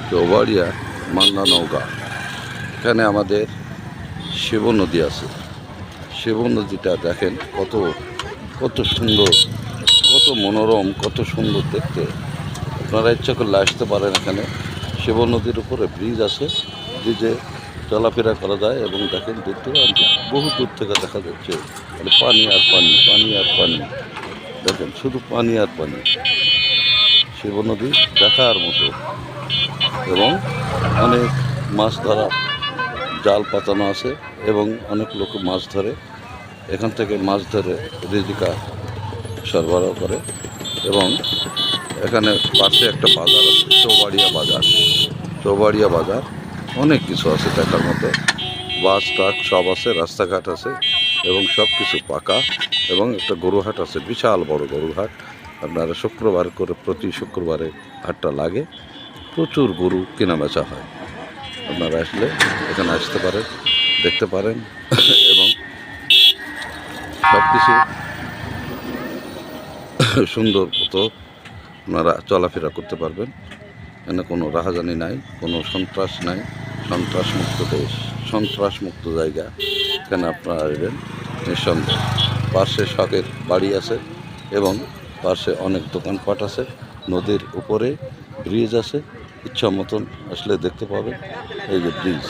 চৌবাড়িয়া মান্না নৌকা। এখানে আমাদের শিব নদী আছে। শিব নদীটা দেখেন কত কত সুন্দর, কত মনোরম, কত সুন্দর দেখতে। আপনারা ইচ্ছা করলে আসতে পারেন। এখানে শিব নদীর উপরে ব্রিজ আছে, ব্রিজে চলাফেরা করা যায় এবং দেখেন দূর দূরান্ত বহু দূর থেকে দেখা যাচ্ছে মানে পানি আর পানি, পানি আর পানি। দেখেন শুধু পানি আর পানি। শিব নদী দেখার মতো এবং অনেক মাছ ধরা জাল পাতানো আছে এবং অনেক লোক মাছ ধরে। এখান থেকে মাছ ধরে জীবিকা সরবরাহ করে এবং এখানে পাশে একটা বাজার আছে, চৌবাড়িয়া বাজার। চৌবাড়িয়া বাজার অনেক কিছু আছে দেখার মতো, বাস ট্রাক সব আছে, রাস্তাঘাট আছে এবং সব কিছু পাকা এবং একটা গরুহাট আছে, বিশাল বড় গরুহাট। আপনারা শুক্রবার করে প্রতি শুক্রবারে হাটটা লাগে, প্রচুর গরু কেনা বেচা হয়। আপনারা আসলে এখানে আসতে পারেন, দেখতে পারেন এবং সব কিছু সুন্দর মতো আপনারা চলাফেরা করতে পারবেন। এখানে কোনো রাহাজানি নাই, কোনো সন্ত্রাস নাই, সন্ত্রাসমুক্ত দেশ, সন্ত্রাসমুক্ত জায়গা। এখানে আপনারা আসবেন নিঃসন্দেহে। পাশে শখের বাড়ি আছে এবং পাশে অনেক দোকানপাট আছে। নদীর উপরে ব্রিজ আছে, ইচ্ছা মতন আসলে দেখতে পাবেন। এই যে ব্রিজ।